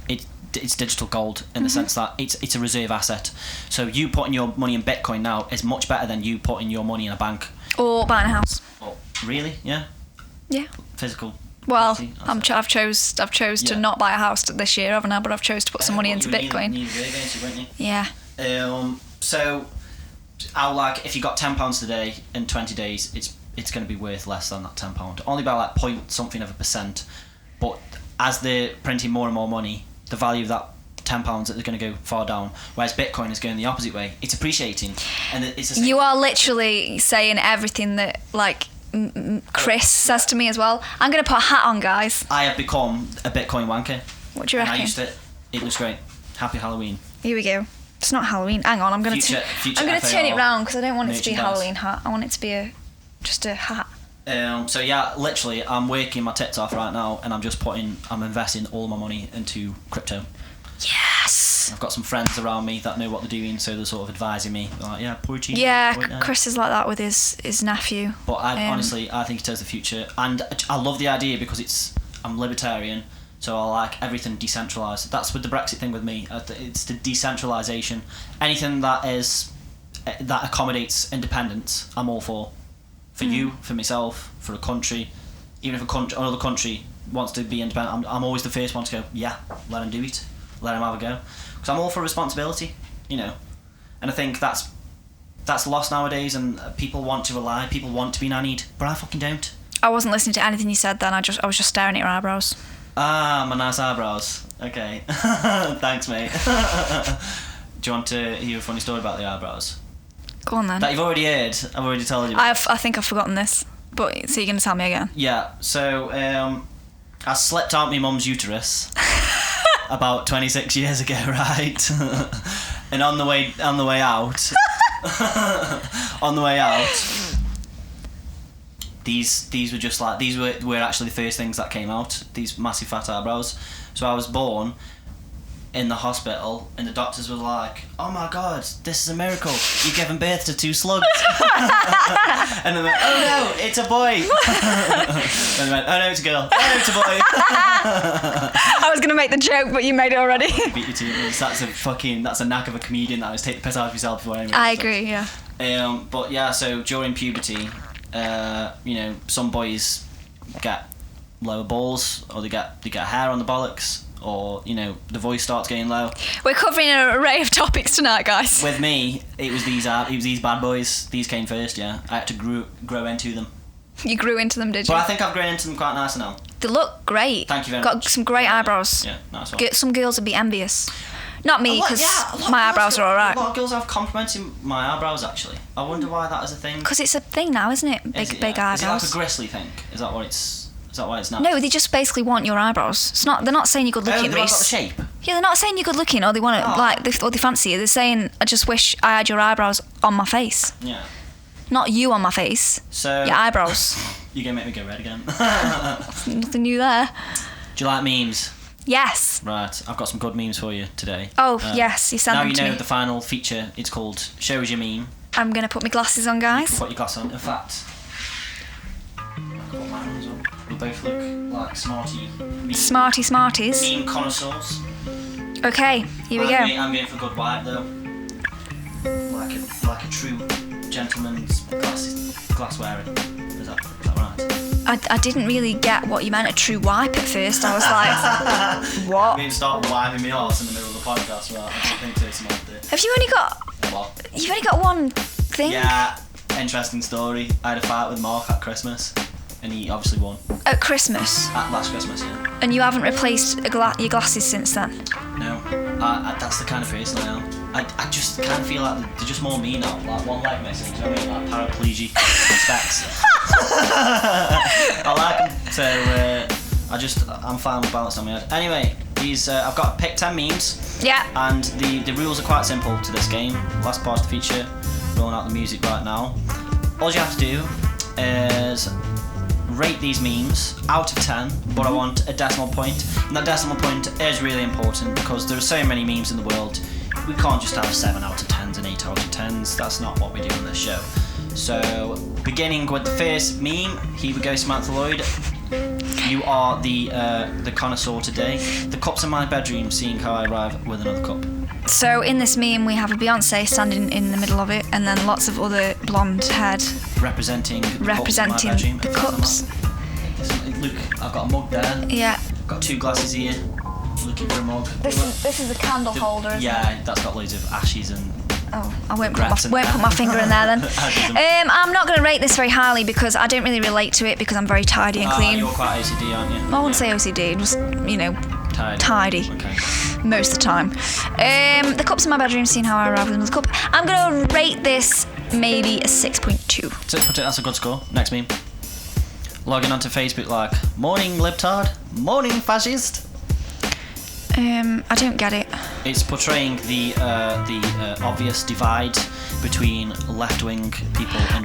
It's digital gold in the sense that it's a reserve asset. So you putting your money in Bitcoin now is much better than you putting your money in a bank. Or buying a house. Oh, really? Yeah. Yeah. Physical. Well, property, I've chose to not buy a house this year, haven't I? But I've chose to put some money into Bitcoin. Yeah. So, if you got £10 today in 20 days, it's going to be worth less than that £10. Only by like point something of a percent. But as they're printing more and more money, the value of that £10 is going to go far down, whereas Bitcoin is going the opposite way. It's appreciating, and it's the same. You are literally saying everything that Chris says to me as well. I'm going to put a hat on, guys. I have become a Bitcoin wanker. What do you reckon? I used it. It looks great. Happy Halloween. Here we go. It's not Halloween. Hang on, I'm going to turn it round because I don't want it to be a Halloween hat. I want it to be just a hat. So yeah, literally, I'm working my tits off right now, and I'm investing all my money into crypto. Yes. I've got some friends around me that know what they're doing, so they're sort of advising me. They're like, yeah, poor cheese. Yeah, Chris is like that with his nephew. But honestly, I think it has the future, and I love the idea because I'm libertarian, so I like everything decentralised. That's with the Brexit thing with me. It's the decentralisation. Anything that accommodates independence, I'm all for. For you, for myself, for a country, even if another country wants to be independent, I'm always the first one to go, yeah, let them do it, let them have a go, because I'm all for responsibility, and I think that's lost nowadays, and people want to rely, people want to be nannied, but I fucking don't. I wasn't listening to anything you said then. I was just staring at your eyebrows. Ah, my nice eyebrows. Okay, thanks, mate. Do you want to hear a funny story about the eyebrows? Go on then. That you've already heard. I've already told you. I think I've forgotten this. But so you're going to tell me again? Yeah. So I slipped out my mum's uterus about 26 years ago, right? And on the way out, these were just like these were actually the first things that came out. These massive fat eyebrows. So I was born in the hospital, and the doctors were like, oh my god, this is a miracle, you've given birth to 2 slugs. And they went, oh no, it's a boy. And they went, oh no, it's a girl, oh no, it's a boy. I was going to make the joke, but you made it already. Beat you to it. That's a knack of a comedian, that is, take the piss out of yourself before anyone. I agree, yeah. But yeah, so during puberty, some boys get lower balls, or they get hair on the bollocks, or the voice starts getting low. We're covering an array of topics tonight, guys. With me, it was these bad boys. These came first. Yeah, I had to grow into them. You grew into them, did you? But I think I've grown into them quite nice now. They look great. Thank you very much. much. Got some great eyebrows. Yeah, nice one. Some girls would be envious. Not me, because my eyebrows are alright. A lot of girls have complimented my eyebrows, actually. I wonder why that is a thing. Because it's a thing now, isn't it? Big eyebrows. Is it like a gristly thing? Is that why it's not? No, they just basically want your eyebrows. It's not. They're not saying you're good looking. Oh, they've got the shape. Yeah, they're not saying you're good looking, or they want it or they fancy you. They're saying, I just wish I had your eyebrows on my face. Yeah. Not you on my face. So your eyebrows. You're gonna make me go red again. Nothing new there. Do you like memes? Yes. Right, I've got some good memes for you today. Oh yes, you sent them to me. Now you know the final feature. It's called Show Us Your Meme. I'm gonna put my glasses on, guys. Put your glasses on. In fact, we both look like Smarties. Meme connoisseurs. Okay, here we go. I'm going for a good white though. Like a true gentleman's glass wearing. Is that right? I didn't really get what you meant, a true wipe at first. I was like, what? I'm going to start wiping me arse in the middle of the podcast. Right? I don't think so, Samantha. Have you only got... What? You've only got one thing? Yeah, interesting story. I had a fight with Mark at Christmas, and he obviously won. At Christmas? At last Christmas, yeah. And you haven't replaced your glasses since then? No. That's the kind of person I am. I just kind of feel like they're just more me now. Like one leg missing, do you know what I mean? Like paraplegic specs. I like them. So I'm fine with balance on my head. Anyway, I've got to pick 10 memes. Yeah. And the rules are quite simple to this game. Last part of the feature, rolling out the music right now. All you have to do is rate these memes out of 10, but I want a decimal point. And that decimal point is really important because there are so many memes in the world. We can't just have 7 out of 10s and 8 out of 10s. That's not what we do on this show. So, beginning with the first meme, here we go, Samantha Lloyd. You are the connoisseur today. The cup's in my bedroom, seeing how I arrive with another cup. So in this meme, we have a Beyonce standing in the middle of it, and then lots of other blonde-haired representing the cups. Look, I've got a mug there. Yeah. Got 2 glasses here. Looking for a mug. This is a candle holder. Isn't it? That's got loads of ashes and. Oh, I won't put my finger in there then. I'm not going to rate this very highly because I don't really relate to it because I'm very tidy and clean. You're quite OCD, aren't you? I wouldn't say OCD, just, tidy. Okay. Most of the time. The cup's in my bedroom, seeing how I arrive with another cup. I'm going to rate this maybe a 6.2. 6.2, that's a good score. Next meme. Logging onto Facebook like, morning libtard, morning fascist. I don't get it. It's portraying the obvious divide between left-wing people and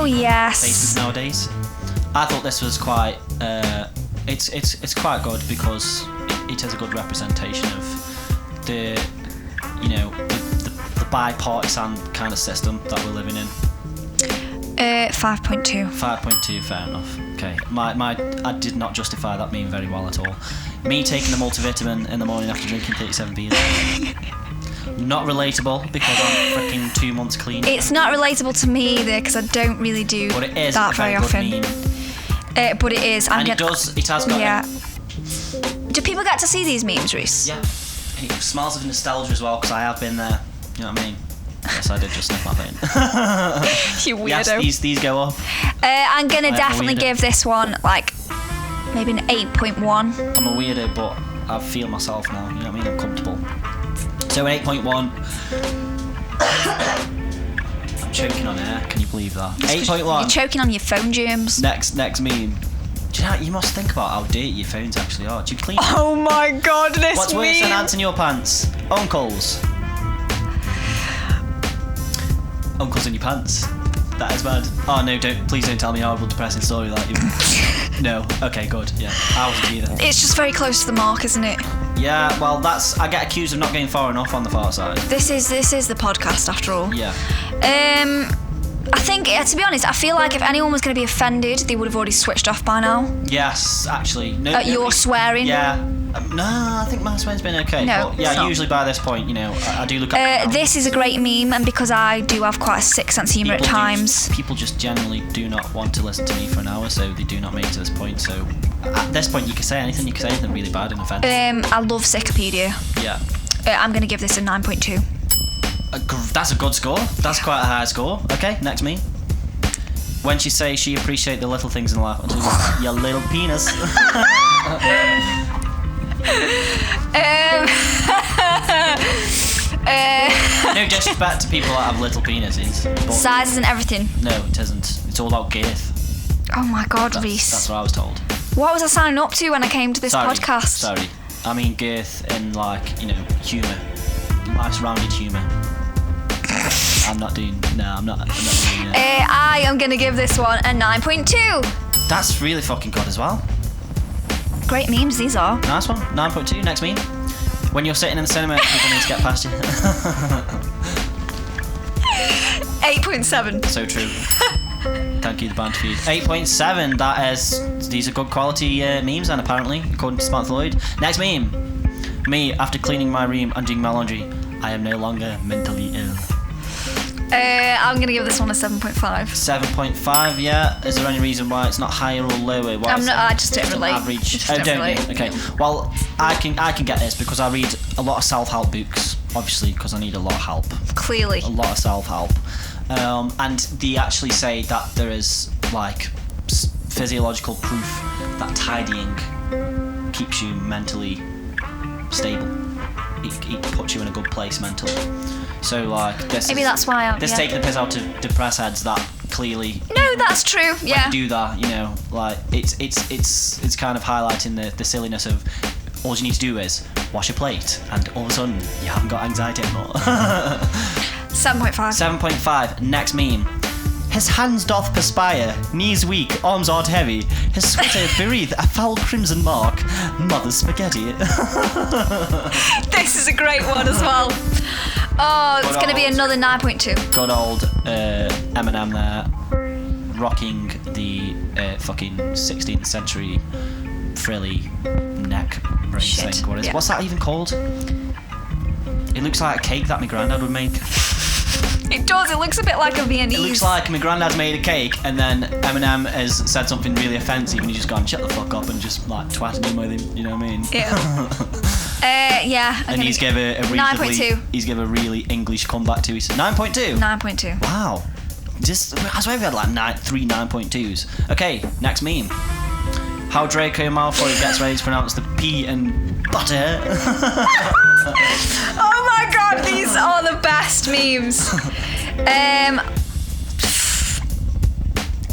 yes. Facebook nowadays. I thought this was quite. It's quite good because it has a good representation of the bipartisan kind of system that we're living in. 5.2. 5.2, fair enough. Okay, I did not justify that meme very well at all. Me taking a multivitamin in the morning after drinking 37 beers. Not relatable because I'm freaking 2 months clean. It's not relatable to me either because I don't really do but it is that a very often. good meme. But it is. It has got. Yeah. Do people get to see these memes, Reese? Yeah. It smells of nostalgia as well because I have been there. You know what I mean? Yes, I did just sniff my vein. You weirdo. Yes, these go up. I'm gonna definitely give this one like maybe an 8.1. I'm a weirdo, but I feel myself now. You know what I mean? I'm comfortable. So 8.1. I'm choking on air. Can you believe that? 8.1. You're choking on your phone germs. Next meme. Do you know, you must think about how dirty your phones actually are. Do you clean? Oh my god, this What's meme. worse than ants in your pants? Uncles. Uncles in your pants. That is bad. Oh no, please don't tell me a horrible depressing story like you. No. Okay, good. Yeah. I wasn't either. It's just very close to the mark, isn't it? Yeah, well I get accused of not going far enough on the far side. This is the podcast after all. Yeah. I think, to be honest, I feel like if anyone was going to be offended, they would have already switched off by now. Yes, actually. No, you're swearing? Yeah. No, I think my swearing's been okay. No, but yeah, usually by this point, I do look at this is a great meme, and because I do have quite a sick sense of humour at times. People just generally do not want to listen to me for an hour, so they do not make it to this point. So at this point, you can say anything really bad and offensive. I love Wikipedia. Yeah. I'm going to give this a 9.2. That's a good score. That's quite a high score. Okay, next meme. When she says she appreciates the little things in life, your little penis. No disrespect to people that have little penises. But sizes and everything. No, it isn't. It's all about girth. Oh my god, Reese. That's what I was told. What was I signing up to when I came to this podcast? Sorry. I mean girth and humour. Nice rounded humour. I'm not doing it. I am going to give this one a 9.2. That's really fucking good as well. Great memes these are. Nice one. 9.2. Next meme. When you're sitting in the cinema, people need to get past you. 8.7. So true. Thank you, the band feed. 8.7. These are good quality memes, then apparently, according to Samantha Lloyd. Next meme. Me, after cleaning my room and doing my laundry, I am no longer mentally ill. I'm going to give this one a 7.5. 7.5, yeah. Is there any reason why it's not higher or lower? I just don't relate. Average. Don't you? Okay. Well, I can get this because I read a lot of self-help books, obviously, because I need a lot of help. Clearly. A lot of self-help. And they actually say that there is, physiological proof that tidying keeps you mentally stable. It puts you in a good place mentally. So this maybe that's why taking the piss out of depressed heads that clearly. No, that's true. Yeah. When you do that, it's kind of highlighting the silliness of all you need to do is wash a plate, and all of a sudden you haven't got anxiety anymore. 7.5. 7.5. Next meme. His hands doth perspire, knees weak, arms art heavy. His sweater bereath a foul crimson mark. Mother's spaghetti. This is a great one as well. Oh, it's going to be another 9.2. Good old Eminem there, rocking the fucking 16th century frilly neck brace thing. What is What's that even called? It looks like a cake that my granddad would make. It does. It looks a bit like a Viennese. It looks like my granddad's made a cake, and then Eminem has said something really offensive, and he's just gone, shut the fuck up, and just like twatted him with him. You know what I mean? Yeah. Yeah. And he's give a reasonably, 9.2. He's give a really English comeback to. He said 9.2. 9.2. Wow. I swear we had like three 9.2s. Okay, next meme. How Draco Malfoy gets ready to pronounce the P and butter. Oh my god, these are the best memes.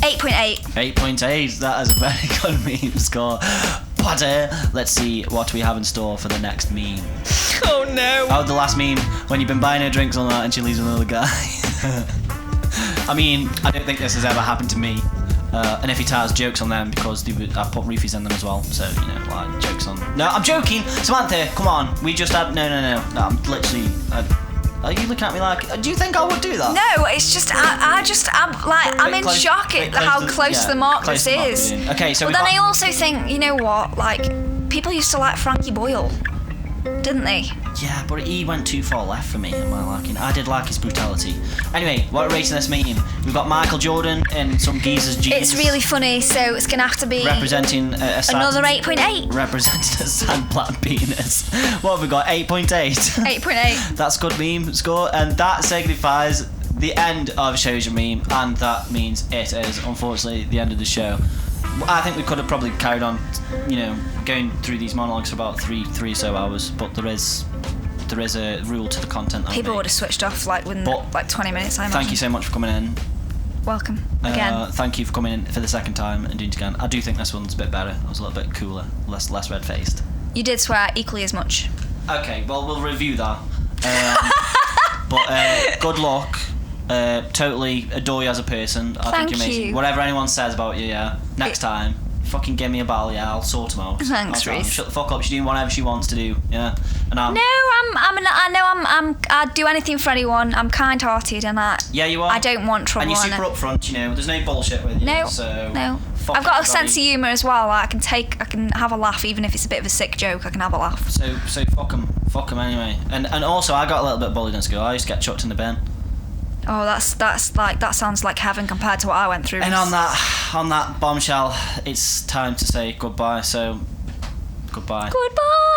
8.8. 8.8. That is a very good meme score. Butter. Let's see what we have in store for the next meme. Oh no. Oh, the last meme when you've been buying her drinks all night and she leaves with another guy. I mean, I don't think this has ever happened to me. And if he ties jokes on them because I put roofies in them as well, so you know, like jokes on. No, I'm joking, Samantha. Come on, we just had no. I'm literally. Are you looking at me like? Do you think I would do that? No, it's just I'm in shock at how close to the mark this is. Okay, so. But then I also think, you know what? Like, people used to like Frankie Boyle, didn't they? Yeah, but he went too far left for me in my liking. I did like his brutality. Anyway, what are we rating this meme? We've got Michael Jordan and some geezer's jeans. It's really funny, so it's going to have to be... Representing another 8.8. Representing a sandplant penis. What have we got? 8.8? 8.8. That's good meme score. And that signifies the end of Show's Your Meme. And that means it is, unfortunately, the end of the show. I think we could have probably carried on, you know, going through these monologues for about three or so hours, but there is a rule to the content. People would have switched off like within like 20 minutes, I imagine. Thank you so much for coming in. Welcome again. Thank you for coming in for the second time and doing it again. I do think this one's a bit better. It was a little bit cooler, less red-faced. You did swear equally as much. Okay, well, we'll review that. But good luck. Totally adore you as a person. I think you're amazing. Whatever anyone says about you, yeah. Next time, fucking give me a ball, yeah. I'll sort them out. Thanks, Reese. Shut the fuck up. She's doing whatever she wants to do, yeah. And I'd do anything for anyone. I'm kind-hearted, and yeah, you are. I don't want trouble. And you're super upfront, you know. There's no bullshit with you. No, so no. I've got a sense of humour as well. Like, I can have a laugh, even if it's a bit of a sick joke. I can have a laugh. So fuck them anyway. And also, I got a little bit bullied in school. I used to get chucked in the bin. Oh, that sounds like heaven compared to what I went through. And on that bombshell, it's time to say goodbye. So, goodbye. Goodbye.